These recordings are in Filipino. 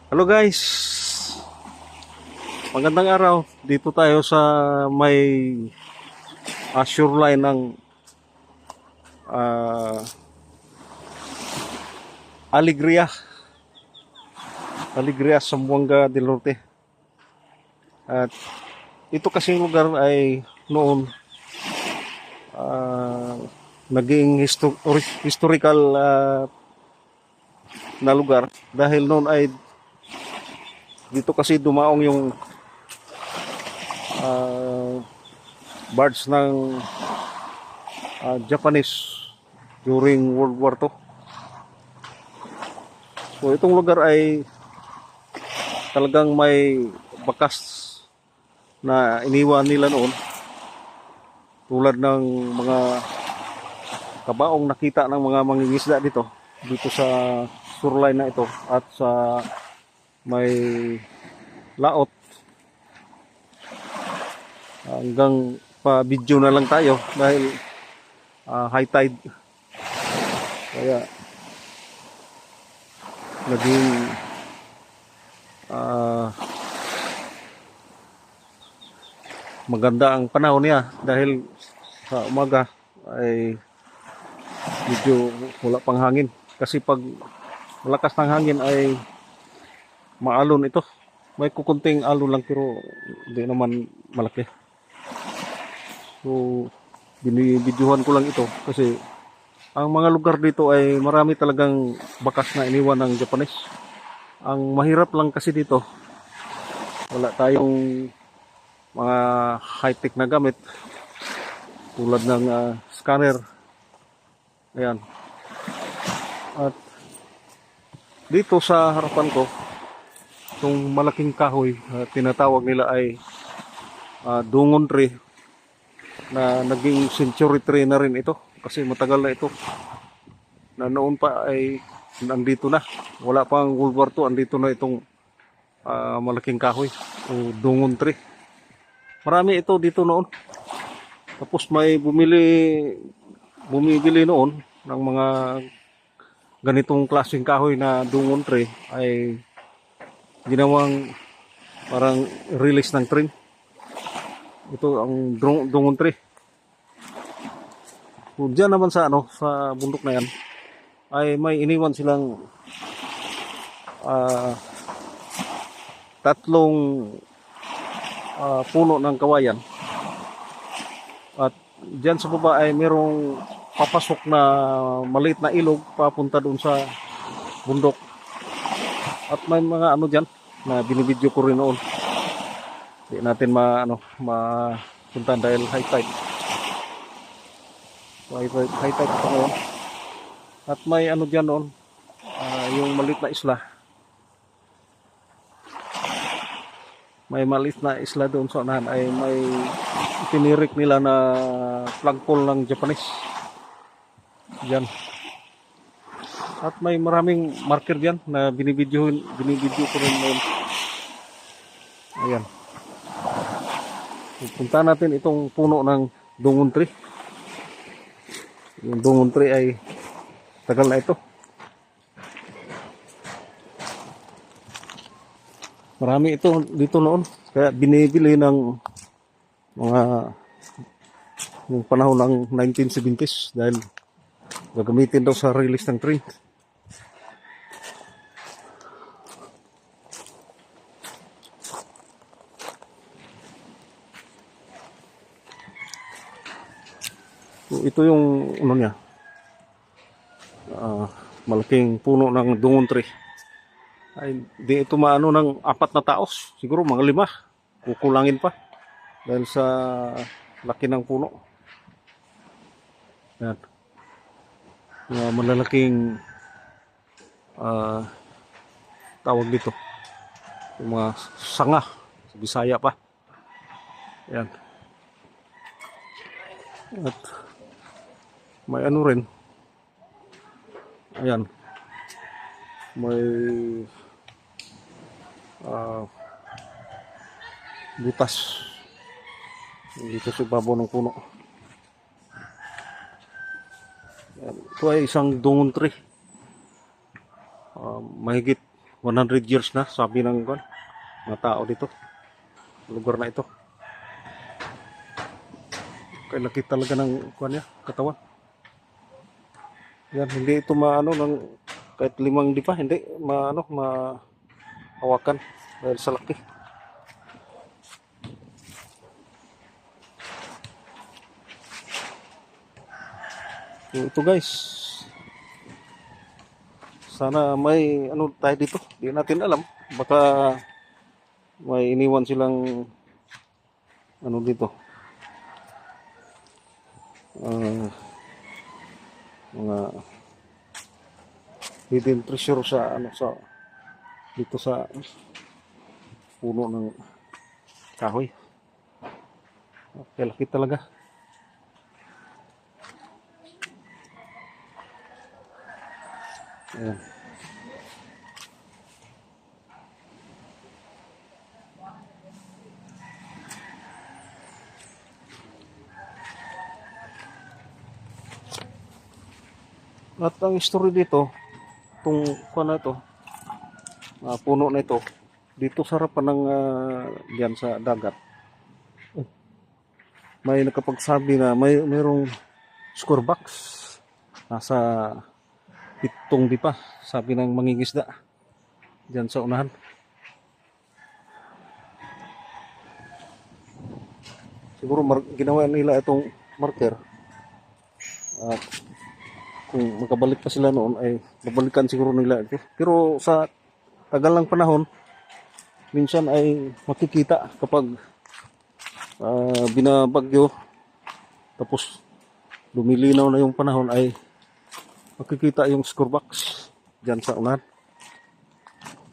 Hello guys, magandang araw. Dito tayo sa may shoreline ng ah, Alegria, Zamboanga del Norte. At ito kasing lugar ay noon ah, naging historical na lugar dahil noon ay dito kasi dumaong yung ah, barge ng Japanese during World War II. So itong lugar ay talagang may bakas na iniwan nila noon tulad ng mga kabaong nakita ng mga mangingisda dito sa shoreline na ito at sa may laot. Hanggang pa video na lang tayo dahil high tide, kaya naging maganda ang panahon niya dahil sa umaga ay medyo wala pang hangin, kasi pag malakas ng hangin ay maalon ito. May kukunting alon lang pero hindi naman malaki. So binibidyohan ko lang ito kasi ang mga lugar dito ay marami talagang bakas na iniwan ng Japanese. Ang mahirap lang kasi dito, wala tayong mga high-tech na gamit tulad ng scanner. Ayan. At dito sa harapan ko, itong malaking kahoy, tinatawag nila ay dungon tree, na naging century tree na rin ito kasi matagal na ito, na noon pa ay nandito na, wala pang World War II, andito na itong malaking kahoy o dungon tree. Marami ito dito noon. Tapos may bumibili noon ng mga ganitong klaseng kahoy na dungon tree, ay ginawang parang release ng train. Ito ang dungon tree. So, diyan naman sa sa bundok na yan ay may iniwan silang tatlong puno ng kawayan. At diyan sa baba ay merong papasok na maliit na ilog papunta doon sa bundok. At may mga diyan na binibidyo ko rin noon. Hindi natin mapuntahan dahil high tide. High tide ito ngayon. At may diyan noon, yung maliit na isla. May maliit na isla doon sa unahan ay may itinirik nila na flagpole ng Japanese. Diyan. At may maraming marker diyan na binibidyo ko rin noon. Ayan. Punta natin itong puno ng dungon tree. Yung dungon tree ay tagal na ito. Marami ito dito noon. Kaya binibili ng mga yung panahon ng 1970s dahil gagamitin daw sa release ng train. So, ito yung niya, malaking puno ng dungon tree. Ay di ito maano ng 4 na taos, siguro mga 5, kukulangin pa dahil sa laki ng puno. Yan. Mga malalaking tawag dito, yung mga sanga sa Bisaya pa. Yan. At may rin, ayan, may butas dito sa ibabaw ng puno. Yan. Ito ay isang dungon tree, mahigit 100 years na, sabi ng mga tao dito. Lugar na ito. Kaya laki talaga ng niya, katawan. Yan, hindi ito maano ng kahit 5 dipa, hindi mahawakan dahil sa laki. So, ito guys. Sana may tayo dito. Di natin alam. Baka may iniwan silang dito. Mga hidden treasure sa dito sa puno ng kahoy. Okay, laki talaga. Ayan. At ang story dito, itong puno na ito, dito sa harapan ng diyan sa dagat, may nakapagsabi na mayroong score box nasa 7 dipa, sabi ng mangingisda diyan sa unahan. Siguro ginawa nila itong marker at kung makabalik pa sila noon ay babalikan siguro nila ito. Pero sa tagal ng panahon, minsan ay makikita kapag binabagyo tapos lumilinaw na yung panahon ay makikita yung score box dyan sa unahan.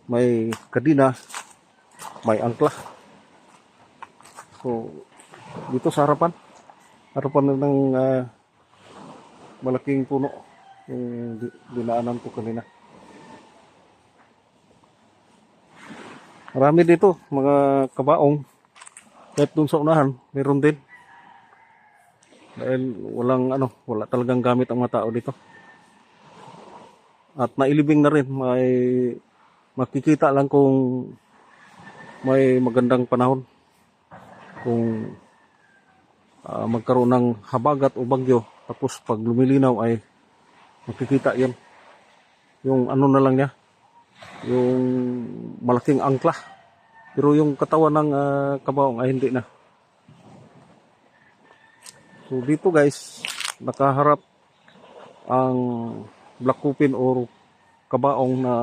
May kadina, may angkla. So dito sa harapan ng malaking puno yung dinaanan ko kanina. Marami dito mga kabaong, kahit dun sa unahan meron din, dahil wala talagang gamit ang mga tao dito. At nailibing na rin, may makikita lang kung may magandang panahon, kung magkaroon ng habagat o bagyo. Tapos pag lumilinaw ay makikita yun. Yung na lang niya, yung malaking angkla. Pero yung katawan ng kabaong ay hindi na. So dito guys, nakaharap ang black coffin or kabaong na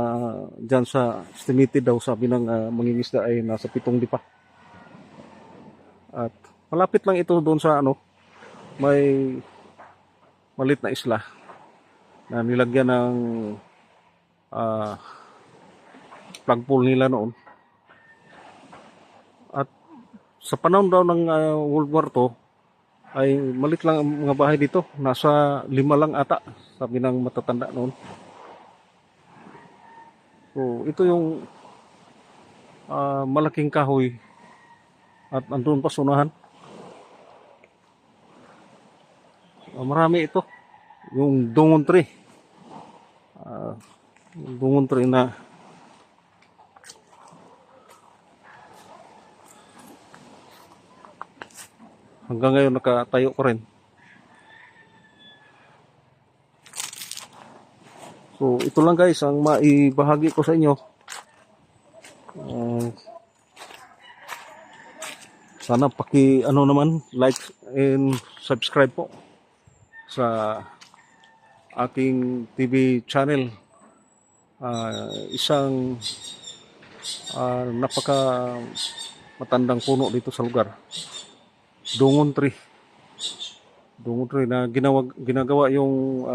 dyan sa estimated daw, sabi ng mangingisda ay nasa 7 dipa. At malapit lang ito doon sa may malit na isla na nilagyan ng flagpole nila noon. At sa panahon daw ng World War II ay malit lang ang mga bahay dito, nasa 5 lang ata, sabi ng matatanda noon. So ito yung malaking kahoy at andun pa sunahan. Marami ito. Yung dungon tree. Yung dungon tree na hanggang ngayon nakatayo ko rin. So ito lang guys ang maibahagi ko sa inyo. Sana naman like and subscribe po sa aking TV channel. Isang napaka matandang puno dito sa lugar, dungon tree na ginagawa yung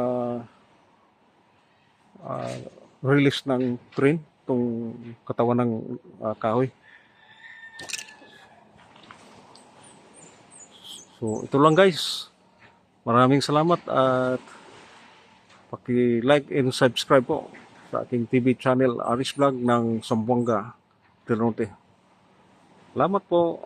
release ng train, itong katawan ng kahoy. So ito lang guys, maraming salamat at paki-like and subscribe po sa aking TV channel Aris Vlog ng Zamboanga del Norte. Salamat po.